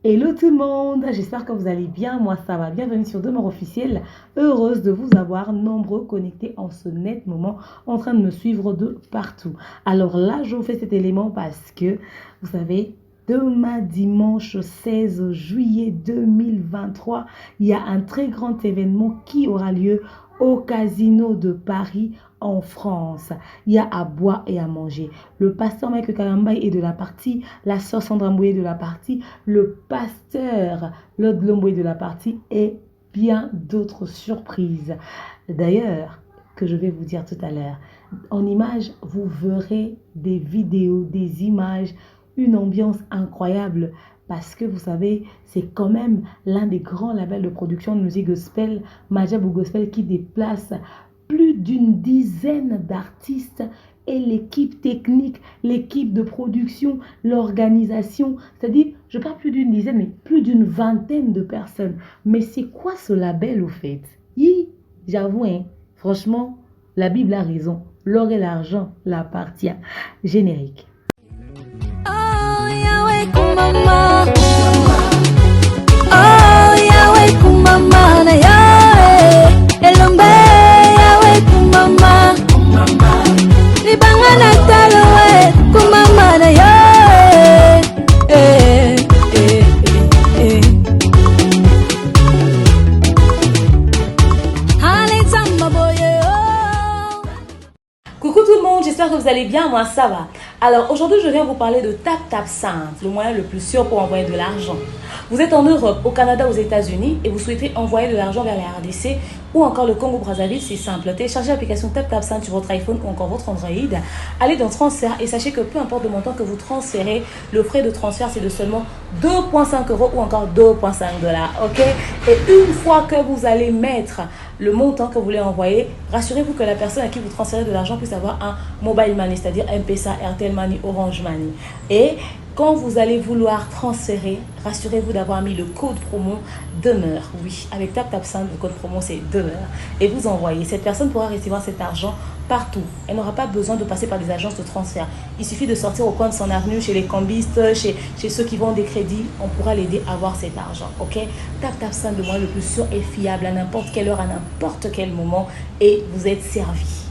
Hello tout le monde, j'espère que vous allez bien, moi ça va, bienvenue sur Demeure Officielle, heureuse de vous avoir nombreux connectés en ce net moment, en train de me suivre de partout. Alors là, je vous fais cet élément parce que, vous savez, demain dimanche 16 juillet 2023, il y a un très grand événement qui aura lieu au Casino de Paris en France. Il y a à boire et à manger. Le pasteur Michael Kalambay est de la partie, la sœur Sandra Mboué est de la partie, le pasteur Lord Lombo est de la partie et bien d'autres surprises. D'ailleurs, que je vais vous dire tout à l'heure, en images, vous verrez des vidéos, des images, une ambiance incroyable. Parce que vous savez, c'est quand même l'un des grands labels de production de musique gospel, Majabou Gospel, qui déplace plus d'une dizaine d'artistes et l'équipe technique, l'équipe de production, l'organisation. C'est-à-dire, je parle plus d'une dizaine, mais plus d'une vingtaine de personnes. Mais c'est quoi ce label au fait? J'avoue, hein, franchement, la Bible a raison. L'or et l'argent l'appartient. Générique. Oh, Yahweh, kumama. Oh, Yahweh, kumama na Yahweh. Elombe, Yahweh, kumama. Libanga na talowe, kumama na Yahweh. Allez, Zamba boye, oh. Coucou tout le monde, j'espère que vous allez bien, moi ça va. Alors aujourd'hui je viens vous parler de TapTapSend, le moyen le plus sûr pour envoyer de l'argent. Vous êtes en Europe, au Canada, aux États-Unis et vous souhaitez envoyer de l'argent vers la RDC ou encore le Congo-Brazzaville, c'est simple. Téléchargez l'application TapTapSend sur votre iPhone ou encore votre Android. Allez dans transfert et sachez que peu importe le montant que vous transférez, le frais de transfert c'est de seulement 2,5 € ou encore 2,5 $. Ok? Et une fois que vous allez mettre le montant que vous voulez envoyer, rassurez-vous que la personne à qui vous transférez de l'argent puisse avoir un mobile money, c'est-à-dire M-Pesa, Airtel Money, Orange Money. Et quand vous allez vouloir transférer, rassurez-vous d'avoir mis le code promo demeure. Oui, avec TapTapSend, le code promo c'est demeure. Et vous envoyez. Cette personne pourra recevoir cet argent partout. Elle n'aura pas besoin de passer par des agences de transfert. Il suffit de sortir au coin de son avenue, chez les cambistes, chez ceux qui vendent des crédits. On pourra l'aider à avoir cet argent. Ok? TapTapSend, le moyen le plus sûr et fiable à n'importe quelle heure, à n'importe quel moment. Et vous êtes servi.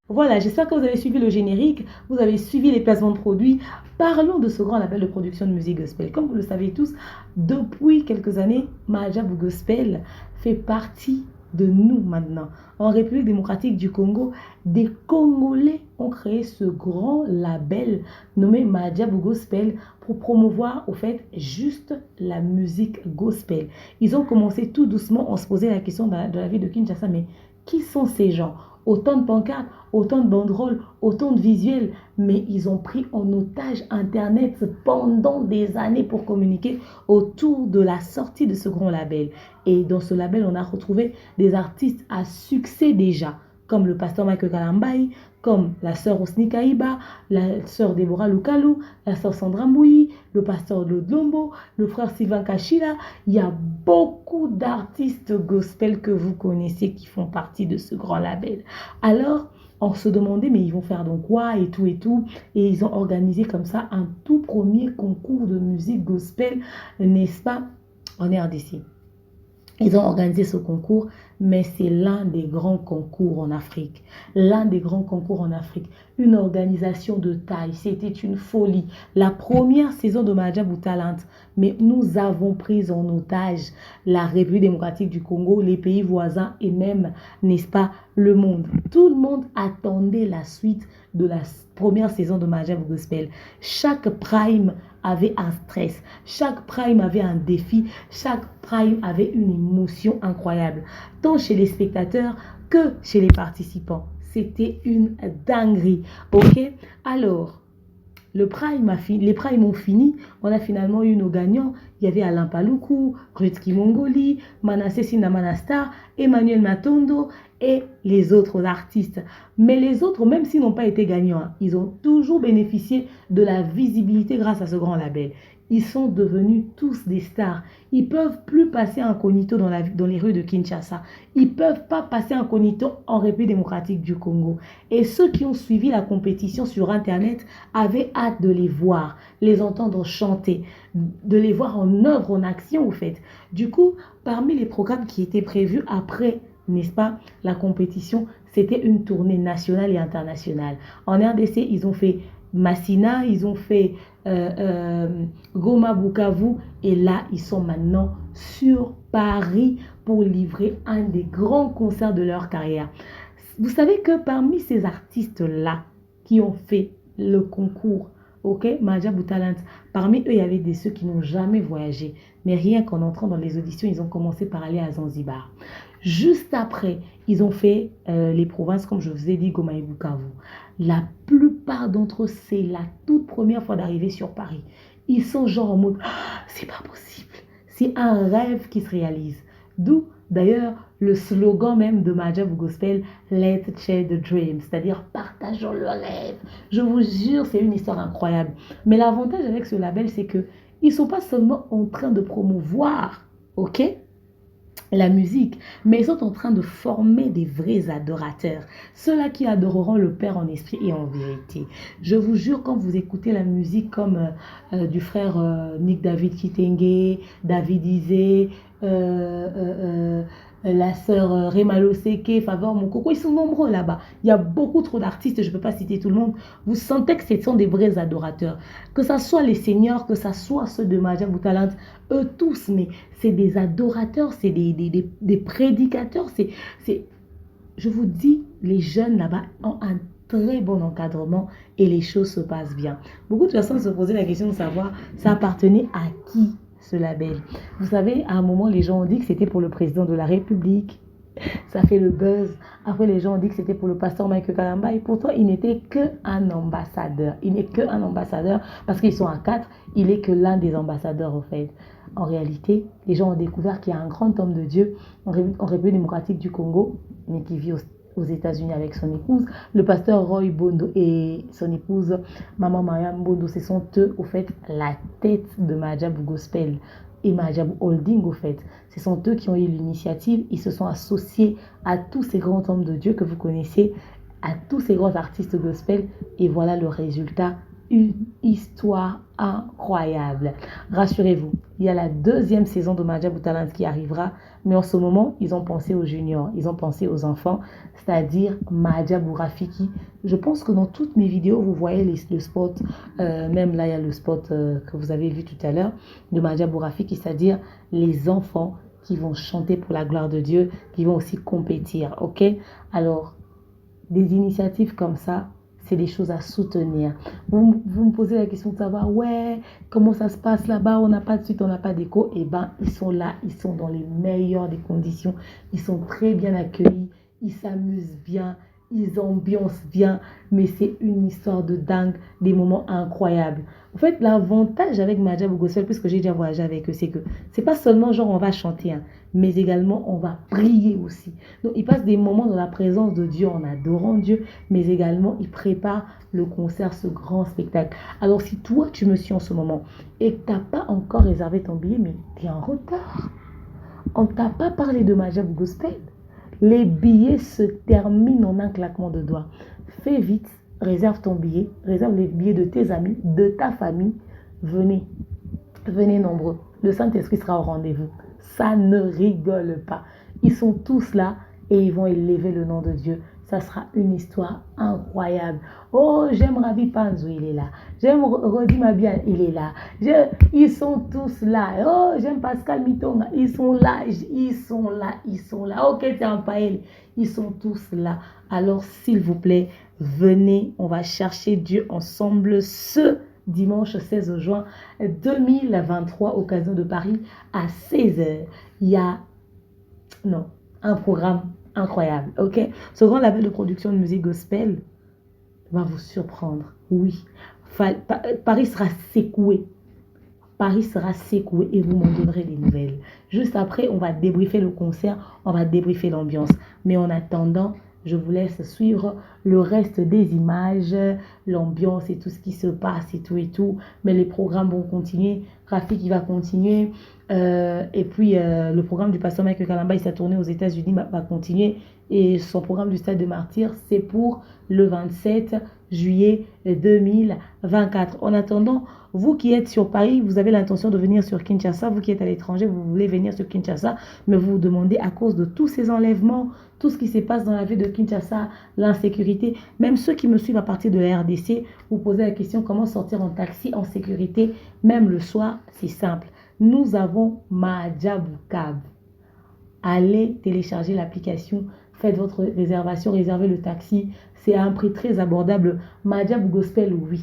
Voilà, j'espère que vous avez suivi le générique, vous avez suivi les placements de produits. Parlons de ce grand label de production de musique gospel. Comme vous le savez tous, depuis quelques années, Majabou Gospel fait partie de nous maintenant. En République démocratique du Congo, des Congolais ont créé ce grand label nommé Majabou Gospel pour promouvoir au fait juste la musique gospel. Ils ont commencé tout doucement, on se posait la question de la ville de Kinshasa, mais qui sont ces gens? Autant de pancartes, autant de banderoles, autant de visuels, mais ils ont pris en otage Internet pendant des années pour communiquer autour de la sortie de ce grand label. Et dans ce label, on a retrouvé des artistes à succès déjà, comme le pasteur Michael Kalambay, comme la sœur Osni Kaïba, la sœur Deborah Lukalu, la sœur Sandra Mbouyi, le pasteur Lord Lombo, le frère Sylvain Kachila. Il y a beaucoup d'artistes gospel que vous connaissez qui font partie de ce grand label. Alors, on se demandait, mais ils vont faire donc quoi et tout et tout. Et ils ont organisé comme ça un tout premier concours de musique gospel, n'est-ce pas, en RDC. Ils ont organisé ce concours, mais c'est l'un des grands concours en Afrique. L'un des grands concours en Afrique. Une organisation de taille. C'était une folie. La première saison de Majabou Talent. Mais nous avons pris en otage la République démocratique du Congo, les pays voisins et même, n'est-ce pas, le monde. Tout le monde attendait la suite de la première saison de Majabou Gospel. Chaque prime avait un stress, chaque prime avait un défi, chaque prime avait une émotion incroyable, tant chez les spectateurs que chez les participants. C'était une dinguerie, ok? Alors, les primes ont fini, on a finalement eu nos gagnants. Il y avait Alain Paloukou, Rutski Mongoli, Manasseh Sinamanastar, Emmanuel Matondo et les autres artistes. Mais les autres, même s'ils n'ont pas été gagnants, ils ont toujours bénéficié de la visibilité grâce à ce grand label. Ils sont devenus tous des stars. Ils ne peuvent plus passer incognito dans les rues de Kinshasa. Ils ne peuvent pas passer incognito en République démocratique du Congo. Et ceux qui ont suivi la compétition sur Internet avaient hâte de les voir, les entendre chanter, de les voir en œuvre, en action, au fait. Du coup, parmi les programmes qui étaient prévus après, n'est-ce pas, la compétition, c'était une tournée nationale et internationale. En RDC, ils ont fait Massina, ils ont fait Goma, Bukavu, et là, ils sont maintenant sur Paris pour livrer un des grands concerts de leur carrière. Vous savez que parmi ces artistes-là qui ont fait le concours, ok, Madjabou Talent, parmi eux, il y avait ceux qui n'ont jamais voyagé. Mais rien qu'en entrant dans les auditions, ils ont commencé par aller à Zanzibar. Juste après, ils ont fait les provinces, comme je vous ai dit, Goma et Bukavu. La plupart d'entre eux, c'est la toute première fois d'arriver sur Paris. Ils sont genre en mode, c'est pas possible. C'est un rêve qui se réalise. D'où, d'ailleurs, le slogan même de Madjabou Gospel, Let's share the dream, c'est-à-dire partageons le rêve. Je vous jure, c'est une histoire incroyable. Mais l'avantage avec ce label, c'est qu'ils ne sont pas seulement en train de promouvoir, ok, la musique, mais ils sont en train de former des vrais adorateurs, ceux-là qui adoreront le Père en esprit et en vérité. Je vous jure, quand vous écoutez la musique comme du frère Nick David Kitenge, David Izé, la sœur Remalo Seke, Favor Mokoko, ils sont nombreux là-bas. Il y a beaucoup trop d'artistes, je ne peux pas citer tout le monde. Vous sentez que ce sont des vrais adorateurs. Que ce soit les seigneurs, que ce soit ceux de Madjabou Talent, eux tous, mais c'est des adorateurs, c'est des prédicateurs. Je vous dis, les jeunes là-bas ont un très bon encadrement et les choses se passent bien. Beaucoup de personnes se posaient la question de savoir ça appartenait à qui ce label. Vous savez, à un moment, les gens ont dit que c'était pour le président de la République. Ça fait le buzz. Après, les gens ont dit que c'était pour le pasteur Michael Kalamba. Et pourtant, il n'était qu'un ambassadeur. Il n'est qu'un ambassadeur parce qu'ils sont à 4. Il n'est que l'un des ambassadeurs, en fait. En réalité, les gens ont découvert qu'il y a un grand homme de Dieu en République démocratique du Congo, mais qui vit aux États-Unis avec son épouse. Le pasteur Roy Bondo et son épouse, Maman Mariam Bondo, ce sont eux, au fait, la tête de Madjabou Gospel et Madjabou Holding, au fait. Ce sont eux qui ont eu l'initiative. Ils se sont associés à tous ces grands hommes de Dieu que vous connaissez, à tous ces grands artistes gospel. Et voilà le résultat. Une histoire incroyable. Rassurez-vous, il y a la 2e saison de Madjabou Talent qui arrivera, mais en ce moment, ils ont pensé aux juniors, ils ont pensé aux enfants, c'est-à-dire Madjabou Rafiki. Je pense que dans toutes mes vidéos, vous voyez le spot, même là, il y a le spot que vous avez vu tout à l'heure, de Madjabou Rafiki, c'est-à-dire les enfants qui vont chanter pour la gloire de Dieu, qui vont aussi compétir, ok? Alors, des initiatives comme ça, c'est des choses à soutenir. Vous me posez la question de savoir, ouais, comment ça se passe là-bas, on n'a pas de suite, on n'a pas d'écho. Eh bien, ils sont là, ils sont dans les meilleures des conditions, ils sont très bien accueillis, ils s'amusent bien, ils ambiancent bien, mais c'est une histoire de dingue, des moments incroyables. En fait, l'avantage avec Madjabou Gospel, puisque j'ai déjà voyagé avec eux, c'est que c'est pas seulement genre on va chanter, hein, mais également on va prier aussi. Donc, ils passent des moments dans la présence de Dieu en adorant Dieu, mais également ils préparent le concert, ce grand spectacle. Alors, si toi, tu me suis en ce moment et que tu n'as pas encore réservé ton billet, mais tu es en retard. On ne t'a pas parlé de Madjabou Gospel. Les billets se terminent en un claquement de doigts. Fais vite, réserve ton billet, réserve les billets de tes amis, de ta famille. Venez, venez nombreux. Le Saint-Esprit sera au rendez-vous. Ça ne rigole pas. Ils sont tous là et ils vont élever le nom de Dieu. Ça sera une histoire incroyable. Oh, j'aime Ravi Panzo, il est là. J'aime Rodi Mabia, il est là. Ils sont tous là. Oh, j'aime Pascal Mitonga, ils sont là. Ils sont là, ils sont là. Ok, c'est un paël. Ils sont tous là. Alors, s'il vous plaît, venez, on va chercher Dieu ensemble ce dimanche 16 juin 2023, occasion de Paris, à 16h. Il y a un programme incroyable, ok? Ce grand label de production de musique gospel va vous surprendre, oui. Paris sera secoué. Paris sera secoué et vous m'en donnerez des nouvelles. Juste après, on va débriefer le concert, on va débriefer l'ambiance. Mais en attendant, je vous laisse suivre le reste des images l'ambiance et tout ce qui se passe et tout. Mais les programmes vont continuer. Rafik, il va continuer. Et puis, le programme du pasteur Michael Kalamba, il s'est tourné aux États-Unis, va continuer. Et son programme du Stade de Martyrs, c'est pour le 27 juillet 2024. En attendant, vous qui êtes sur Paris, vous avez l'intention de venir sur Kinshasa. Vous qui êtes à l'étranger, vous voulez venir sur Kinshasa, mais vous vous demandez à cause de tous ces enlèvements, tout ce qui se passe dans la ville de Kinshasa, l'insécurité. Même ceux qui me suivent à partir de la RDC, vous posez la question comment sortir en taxi en sécurité, même le soir. C'est simple. Nous avons Maajabu Cab. Allez télécharger l'application, faites votre réservation, réservez le taxi. C'est à un prix très abordable. Maajabu Gospel, oui.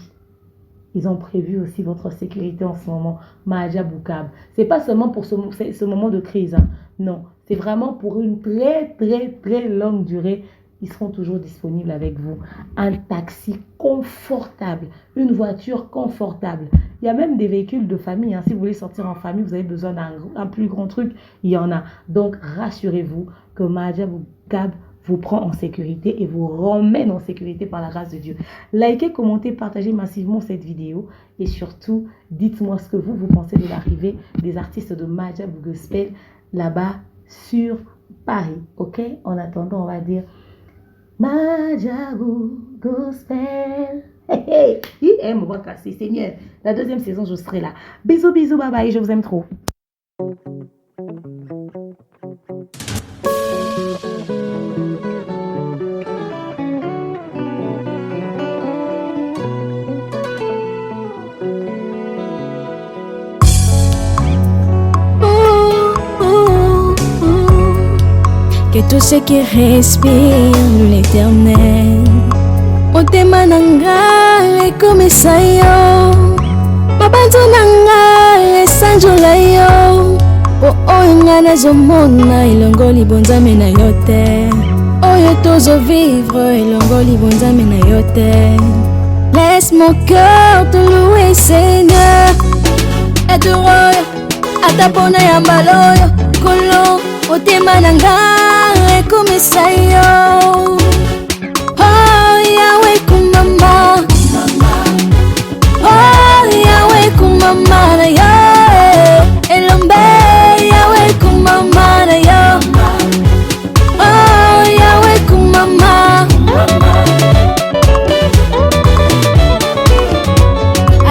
Ils ont prévu aussi votre sécurité en ce moment. Maajabu Cab. C'est pas seulement pour ce moment de crise. Hein. Non, c'est vraiment pour une très longue durée. Ils seront toujours disponibles avec vous. Un taxi confortable, une voiture confortable. Il y a même des véhicules de famille. Hein. Si vous voulez sortir en famille, vous avez besoin d'un plus grand truc, il y en a. Donc, rassurez-vous que Maajabu Cab vous prend en sécurité et vous ramène en sécurité par la grâce de Dieu. Likez, commentez, partagez massivement cette vidéo et surtout, dites-moi ce que vous pensez de l'arrivée des artistes de Maajabu Gospel là-bas sur Paris. Ok? En attendant, on va dire Maajabu Gospel. Hey, hey, me voit casser, Seigneur. La deuxième saison, je serai là. Bisous, bye bye, je vous aime trop. Que tous ceux qui respirent l'éternel motema nanga ekomisa yo mabanzo nanga esanjola yo po oyo nga nazomona elongoli bonzambe na yo te oyo tozovivre elongoli bonzambe na yo te. Laisse mon cœur te louer Seigneur edoroyo ata mpona ya mbala oyo kolo motema nanga ekomisa yo. Oh Yahweh kumama, oh Yahweh kumama na yo, elombe Yahweh kumama na yo, oh Yahweh kumama.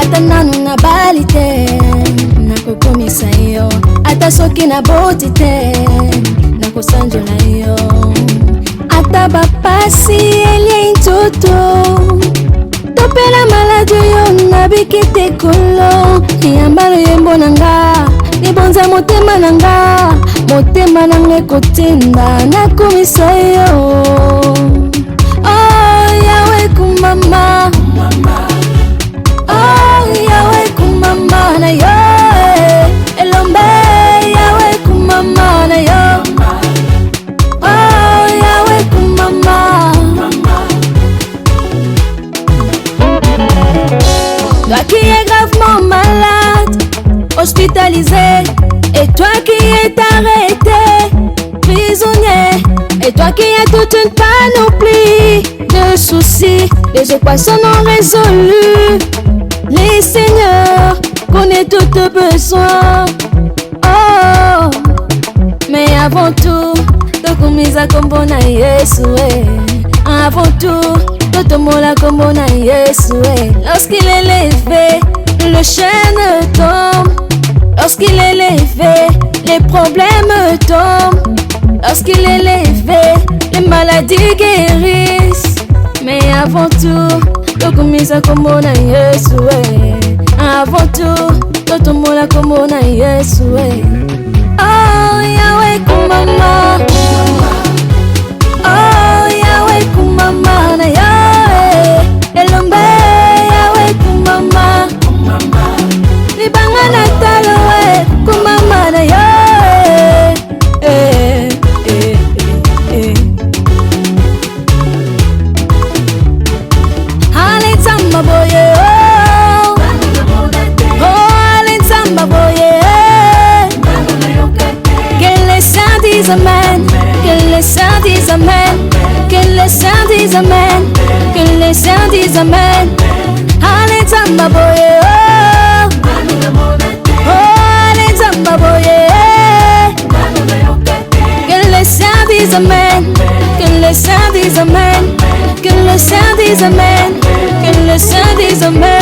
Ata nanu na bali te nakokomisa yo, ata soki na boti te nakosanjola yo, ata bapasi elie ntoto topela maladi oyo nabiki te kolo yambalo yembo nanga libonza motema nanga ekotinda nakomisa yo. Oh Yahweh kumama, oh Yahweh kumama na yo, elombe Yahweh kumama na yo, oh Yahweh kumama. Toi qui es gravement malade, hospitalisé, et toi qui es arrêté, prisonnier, et toi qui as toute une panoplie de soucis, les équations non résolues, les seigneurs connaissent tous tes besoins. Oh, mais avant tout, tokumisa kombo na Yesu avant tout, totomola kombo na Yesu lorsqu'il est levé, le chêne tombe. Lorsqu'il est levé, les problèmes tombent. Lorsqu'il est levé, les maladies guérissent. Mais avant tout, tokumisa kombo na Yesu avant tout, totomola kombo na Yesu Oh Yahweh kumama, oh Yahweh kumama na yo, elombe Yahweh kumama, libanga na talo kumama na yo. Ale nzamba boye amen, que les saints disent amen, que les saints disent amen, que les saints disent amen. Nzamba boye oh les Nzamba boye que le Saint dise amen, que le Saint dise amen, que le Saint dise amen, que le Saint dise amen.